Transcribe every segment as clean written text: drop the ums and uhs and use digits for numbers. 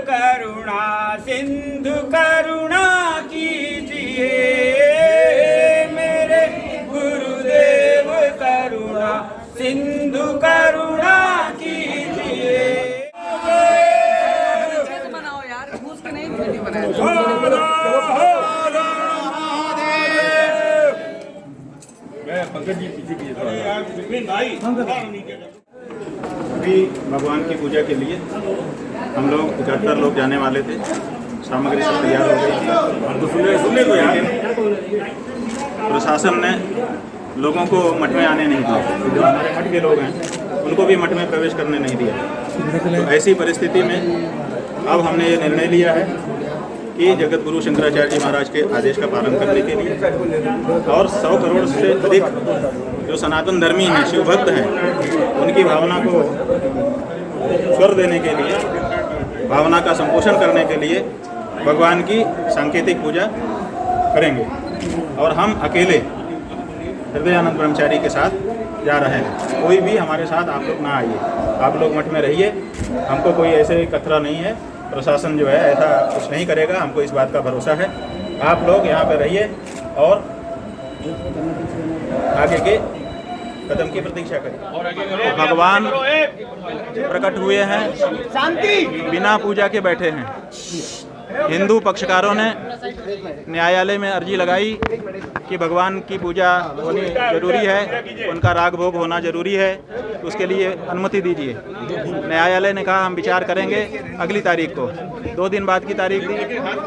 करुणा सिंधु करुणा कीजिए, मेरे गुरुदेव करुणा सिंधु करुणा कीजिए। बनाओ यार, घूस के नहीं वीडियो बनाया। अभी भगवान की पूजा के लिए हम लोग 71 लोग जाने वाले थे। सामग्री सब तैयार हो गई थी। प्रशासन ने लोगों को मठ में आने नहीं दिया। जो हमारे मठ के लोग हैं उनको भी मठ में प्रवेश करने नहीं दिया। तो ऐसी परिस्थिति में अब हमने ये निर्णय लिया है कि जगत गुरु शंकराचार्य जी महाराज के आदेश का पालन करने के लिए और 100 करोड़ से अधिक जो सनातन धर्मी हैं, शिव भक्त हैं, उनकी भावना को स्वर देने के लिए, भावना का संपोषण करने के लिए भगवान की सांकेतिक पूजा करेंगे। और हम अकेले हृदयानंद ब्रह्मचारी के साथ जा रहे हैं। कोई भी हमारे साथ आप लोग ना आइए, आप लोग मठ में रहिए। हमको कोई ऐसे खतरा नहीं है, प्रशासन जो है ऐसा कुछ नहीं करेगा, हमको इस बात का भरोसा है। आप लोग यहाँ पे रहिए और आगे के कदम की प्रतीक्षा करें। भगवान प्रकट हुए हैं, बिना पूजा के बैठे हैं। हिंदू पक्षकारों ने न्यायालय में अर्जी लगाई कि भगवान की पूजा होनी जरूरी है, उनका राग भोग होना जरूरी है, उसके लिए अनुमति दीजिए। न्यायालय ने कहा हम विचार करेंगे अगली तारीख को। 2 दिन बाद की तारीख दी,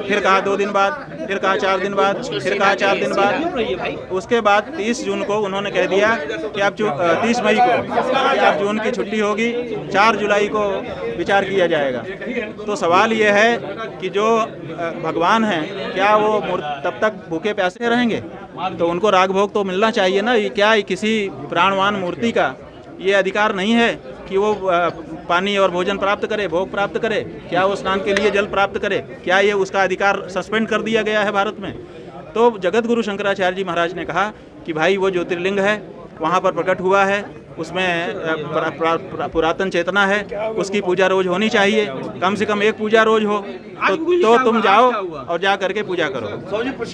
फिर कहा 2 दिन बाद, फिर कहा 4 दिन बाद, फिर कहा 4 दिन बाद। उसके बाद 30 जून को उन्होंने कह दिया कि अब 30 मई को कि अब जून की छुट्टी होगी, 4 जुलाई को विचार किया जाएगा। तो सवाल ये है कि जो भगवान हैं क्या वो तब तक भूखे प्यासे रहेंगे? तो उनको राग भोग तो मिलना चाहिए ना। ये क्या किसी प्राणवान मूर्ति का ये अधिकार नहीं है कि वो पानी और भोजन प्राप्त करे, भोग प्राप्त करे? क्या वो स्नान के लिए जल प्राप्त करे? क्या ये उसका अधिकार सस्पेंड कर दिया गया है भारत में? तो जगत गुरु शंकराचार्य जी महाराज ने कहा कि भाई वो ज्योतिर्लिंग है, वहाँ पर प्रकट हुआ है, उसमें पुरातन चेतना है, उसकी पूजा रोज होनी चाहिए, कम से कम एक पूजा रोज हो। तो तुम जाओ और जा करके पूजा करो।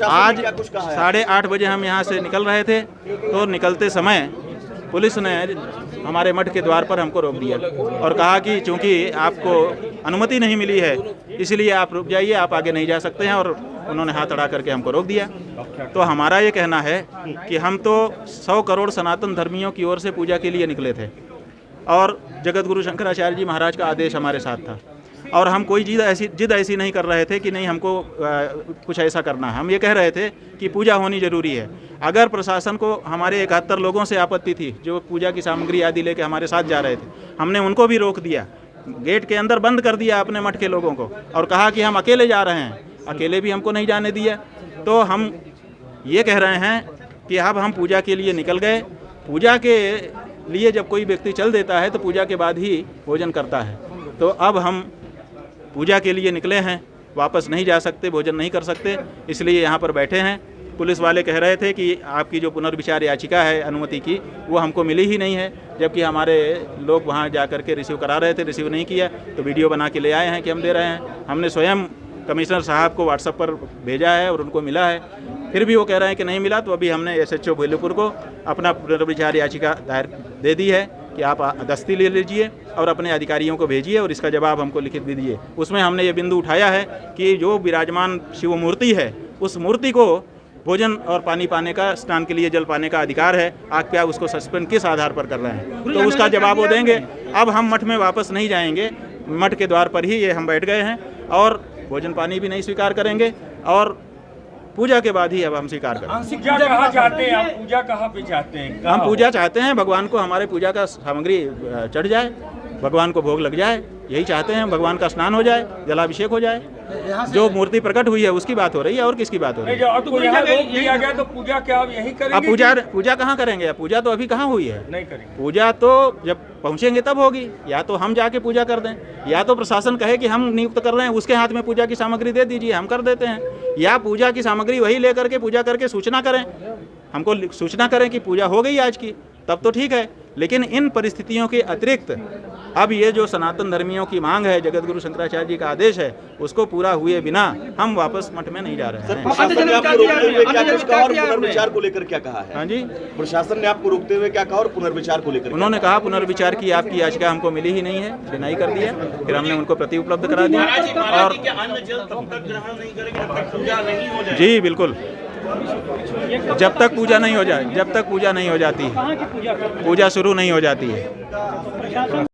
आज 8:30 बजे हम यहाँ से निकल रहे थे, तो निकलते समय पुलिस ने हमारे मठ के द्वार पर हमको रोक दिया और कहा कि चूंकि आपको अनुमति नहीं मिली है इसलिए आप रुक जाइए, आप आगे नहीं जा सकते हैं। और उन्होंने हाथ अड़ा करके हमको रोक दिया। तो हमारा ये कहना है कि हम तो 100 करोड़ सनातन धर्मियों की ओर से पूजा के लिए निकले थे और जगत गुरु शंकराचार्य जी महाराज का आदेश हमारे साथ था। और हम कोई जिद ऐसी नहीं कर रहे थे कि नहीं हमको कुछ ऐसा करना है। हम ये कह रहे थे कि पूजा होनी ज़रूरी है। अगर प्रशासन को हमारे 71 लोगों से आपत्ति थी जो पूजा की सामग्री आदि लेके हमारे साथ जा रहे थे, हमने उनको भी रोक दिया, गेट के अंदर बंद कर दिया अपने मठ के लोगों को और कहा कि हम अकेले जा रहे हैं। अकेले भी हमको नहीं जाने दिया। तो हम ये कह रहे हैं कि अब हम पूजा के लिए निकल गए। पूजा के लिए जब कोई व्यक्ति चल देता है तो पूजा के बाद ही भोजन करता है। तो अब हम पूजा के लिए निकले हैं, वापस नहीं जा सकते, भोजन नहीं कर सकते, इसलिए यहाँ पर बैठे हैं। पुलिस वाले कह रहे थे कि आपकी जो पुनर्विचार याचिका है अनुमति की, वो हमको मिली ही नहीं है, जबकि हमारे लोग वहाँ जा कर के रिसीव करा रहे थे, रिसीव नहीं किया। तो वीडियो बना के ले आए हैं कि हम दे रहे हैं। हमने स्वयं कमिश्नर साहब को व्हाट्सएप पर भेजा है और उनको मिला है, फिर भी वो कह रहे हैं कि नहीं मिला। तो अभी हमने SHO बेलूपुर को अपना पुनर्विचार याचिका दायर दे दी है कि आप दस्ती ले लीजिए और अपने अधिकारियों को भेजिए और इसका जवाब हमको लिखित भी दीजिए। उसमें हमने ये बिंदु उठाया है कि जो विराजमान शिव मूर्ति है, उस मूर्ति को भोजन और पानी पाने का, स्नान के लिए जल पाने का अधिकार है। आप क्या उसको सस्पेंड किस आधार पर कर रहे हैं? तो उसका जवाब वो देंगे। अब हम मठ में वापस नहीं जाएंगे, मठ के द्वार पर ही ये हम बैठ गए हैं और भोजन पानी भी नहीं स्वीकार करेंगे और पूजा के बाद ही अब हम स्वीकार करेंगे। पूजा कहाँ चाहते हैं आप? पूजा कहाँ पे चाहते हैं? हम पूजा चाहते हैं भगवान को हमारे पूजा का सामग्री चढ़ जाए, भगवान को भोग लग जाए, यही चाहते हैं। भगवान का स्नान हो जाए, जलाभिषेक हो जाए। जो मूर्ति प्रकट हुई है उसकी बात हो रही है और किसकी बात हो रही है? तो यहाँ रोक दिया गया तो पूजा क्या आप यही करेंगे? अब पूजा कहाँ करेंगे? पूजा तो अभी कहाँ हुई है? नहीं करेंगे। पूजा तो जब पहुँचेंगे तब होगी। या तो हम जाके पूजा कर दें, या तो प्रशासन कहे कि हम नियुक्त कर रहे हैं, उसके हाथ में पूजा की सामग्री दे दीजिए, हम कर देते हैं। या पूजा की सामग्री वही लेकर के पूजा करके सूचना करें, हमको सूचना करें कि पूजा हो गई आज की, तब तो ठीक है। लेकिन इन परिस्थितियों के अतिरिक्त अब ये जो सनातन धर्मियों की मांग है, जगत गुरु शंकराचार्य जी का आदेश है, उसको पूरा हुए बिना हम वापस मठ में नहीं जा रहे हैं। प्रशासन ने आपको रोकते हुए क्या कुछ कहा और पुनर्विचार को लेकर क्या कहा है? हाँ जी, प्रशासन ने आपको रोकते हुए क्या कहा और पुनर्विचार को लेकर? उन्होंने कहा पुनर्विचार की आपकी याचिका हमको मिली ही नहीं है, डिनाई कर दिया। फिर हमने उनको प्रति उपलब्ध करा दिया। और जी बिल्कुल, जब तक पूजा नहीं हो जाए, जब तक पूजा नहीं हो जाती है, पूजा शुरू नहीं हो जाती है।